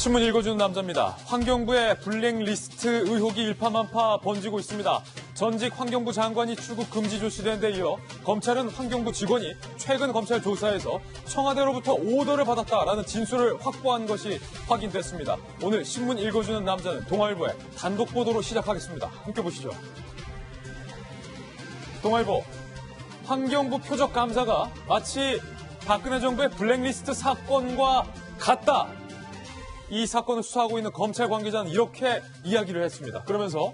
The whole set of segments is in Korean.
신문 읽어주는 남자입니다. 환경부의 블랙리스트 의혹이 일파만파 번지고 있습니다. 전직 환경부 장관이 출국 금지 조치된 데 이어 검찰은 환경부 직원이 최근 검찰 조사에서 청와대로부터 오더를 받았다라는 진술을 확보한 것이 확인됐습니다. 오늘 신문 읽어주는 남자는 동아일보의 단독 보도로 시작하겠습니다. 함께 보시죠. 동아일보, 환경부 표적 감사가 마치 박근혜 정부의 블랙리스트 사건과 같다. 이 사건을 수사하고 있는 검찰 관계자는 이렇게 이야기를 했습니다. 그러면서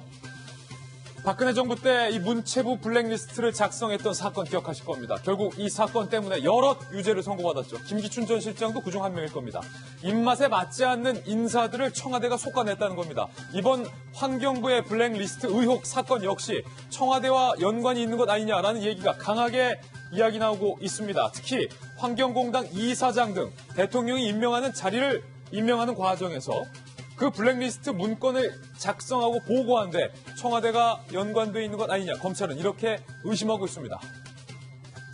박근혜 정부 때 이 문체부 블랙리스트를 작성했던 사건 기억하실 겁니다. 결국 이 사건 때문에 여러 유죄를 선고받았죠. 김기춘 전 실장도 그중 한 명일 겁니다. 입맛에 맞지 않는 인사들을 청와대가 솎아냈다는 겁니다. 이번 환경부의 블랙리스트 의혹 사건 역시 청와대와 연관이 있는 것 아니냐라는 얘기가 강하게 이야기 나오고 있습니다. 특히 환경공단 이사장 등 대통령이 임명하는 과정에서 그 블랙리스트 문건을 작성하고 보고한데 청와대가 연관되어 있는 것 아니냐, 검찰은 이렇게 의심하고 있습니다.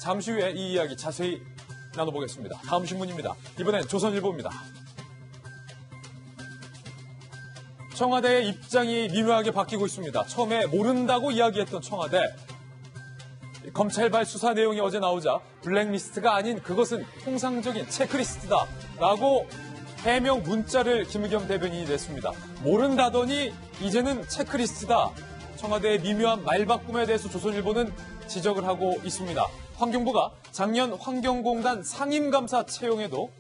잠시 후에 이 이야기 자세히 나눠보겠습니다. 다음 신문입니다. 이번엔 조선일보입니다. 청와대의 입장이 미묘하게 바뀌고 있습니다. 처음에 모른다고 이야기했던 청와대. 검찰발 수사 내용이 어제 나오자 블랙리스트가 아닌 그것은 통상적인 체크리스트다라고 해명 문자를 김의겸 대변인이 냈습니다. 모른다더니 이제는 체크리스트다. 청와대의 미묘한 말바꿈에 대해서 조선일보는 지적을 하고 있습니다. 환경부가 작년 환경공단 상임감사 채용에도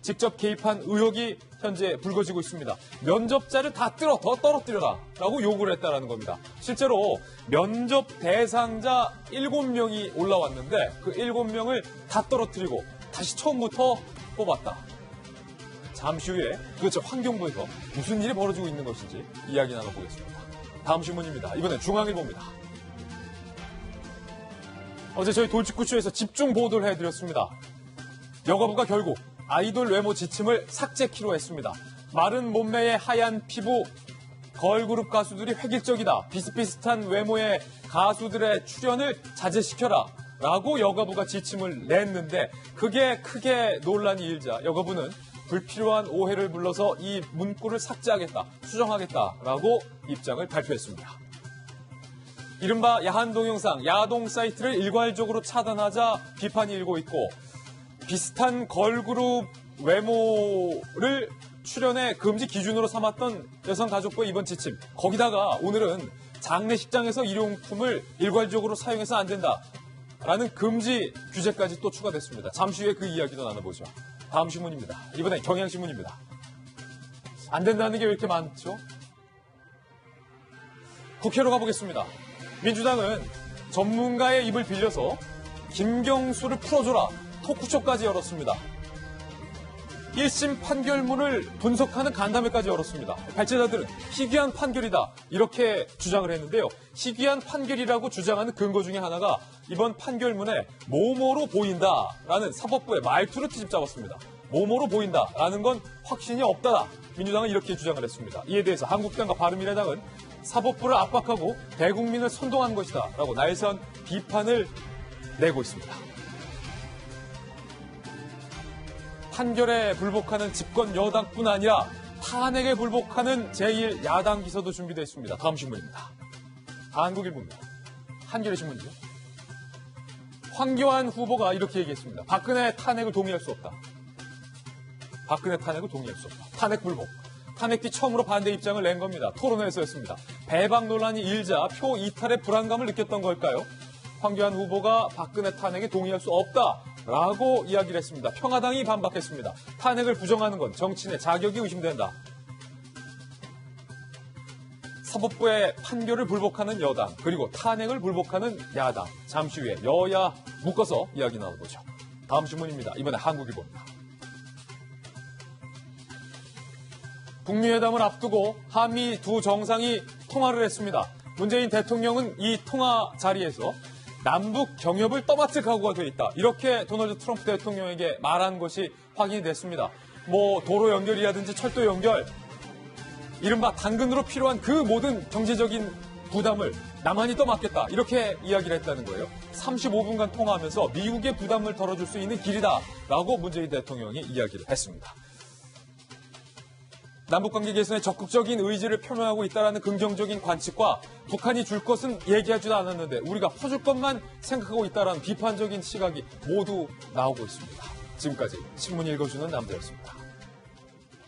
직접 개입한 의혹이 현재 불거지고 있습니다. 면접자를 다 더 떨어뜨려라 라고 요구를 했다는 겁니다. 실제로 면접 대상자 7명이 올라왔는데 그 7명을 다 떨어뜨리고 다시 처음부터 뽑았다. 잠시 후에 도대체 환경부에서 무슨 일이 벌어지고 있는 것인지 이야기 나눠보겠습니다. 다음 신문입니다. 이번엔 중앙일보입니다. 어제 저희 돌직구쇼에서 집중 보도를 해드렸습니다. 여가부가 결국 아이돌 외모 지침을 삭제키로 했습니다. 마른 몸매의 하얀 피부, 걸그룹 가수들이 획일적이다. 비슷비슷한 외모의 가수들의 출연을 자제시켜라. 라고 여가부가 지침을 냈는데 그게 크게 논란이 일자 여가부는 불필요한 오해를 불러서 이 문구를 삭제하겠다, 수정하겠다라고 입장을 발표했습니다. 이른바 야한 동영상, 야동 사이트를 일괄적으로 차단하자 비판이 일고 있고 비슷한 걸그룹 외모를 출연의 금지 기준으로 삼았던 여성가족부의 이번 지침. 거기다가 오늘은 장례식장에서 일용품을 일괄적으로 사용해서 안 된다라는 금지 규제까지 또 추가됐습니다. 잠시 후에 그 이야기도 나눠보죠. 다음 신문입니다. 이번엔 경향신문입니다. 안 된다는 게 왜 이렇게 많죠? 국회로 가보겠습니다. 민주당은 전문가의 입을 빌려서 김경수를 풀어줘라 토크쇼까지 열었습니다. 1심 판결문을 분석하는 간담회까지 열었습니다. 발제자들은 희귀한 판결이다 이렇게 주장을 했는데요. 희귀한 판결이라고 주장하는 근거 중에 하나가 이번 판결문에 모모로 보인다라는 사법부의 말투를 트집 잡았습니다. 모모로 보인다라는 건 확신이 없다. 민주당은 이렇게 주장을 했습니다. 이에 대해서 한국당과 바른미래당은 사법부를 압박하고 대국민을 선동한 것이다 라고 날선 비판을 내고 있습니다. 판결에 불복하는 집권 여당뿐 아니라 탄핵에 불복하는 제1야당 기소도 준비되어 있습니다. 다음 신문입니다. 한국일보입니다. 한겨레 신문이죠. 황교안 후보가 이렇게 얘기했습니다. 박근혜 탄핵을 동의할 수 없다. 박근혜 탄핵을 동의할 수 없다. 탄핵 불복. 탄핵 뒤 처음으로 반대 입장을 낸 겁니다. 토론회에서였습니다. 배박 논란이 일자 표 이탈의 불안감을 느꼈던 걸까요? 황교안 후보가 박근혜 탄핵에 동의할 수 없다라고 이야기를 했습니다. 평화당이 반박했습니다. 탄핵을 부정하는 건 정치인의 자격이 의심된다. 사법부의 판결을 불복하는 여당, 그리고 탄핵을 불복하는 야당. 잠시 후에 여야 묶어서 이야기 나눠보죠. 다음 신문입니다. 이번에 한국일보입니다. 북미회담을 앞두고 한미 두 정상이 통화를 했습니다. 문재인 대통령은 이 통화 자리에서 남북 경협을 떠맡을 각오가 돼 있다. 이렇게 도널드 트럼프 대통령에게 말한 것이 확인이 됐습니다. 도로 연결이라든지 철도 연결, 이른바 당근으로 필요한 그 모든 경제적인 부담을 남한이 떠맡겠다. 이렇게 이야기를 했다는 거예요. 35분간 통화하면서 미국의 부담을 덜어줄 수 있는 길이다라고 문재인 대통령이 이야기를 했습니다. 남북관계 개선에 적극적인 의지를 표명하고 있다는 긍정적인 관측과 북한이 줄 것은 얘기하지도 않았는데 우리가 퍼줄 것만 생각하고 있다는 비판적인 시각이 모두 나오고 있습니다. 지금까지 신문 읽어주는 남자였습니다.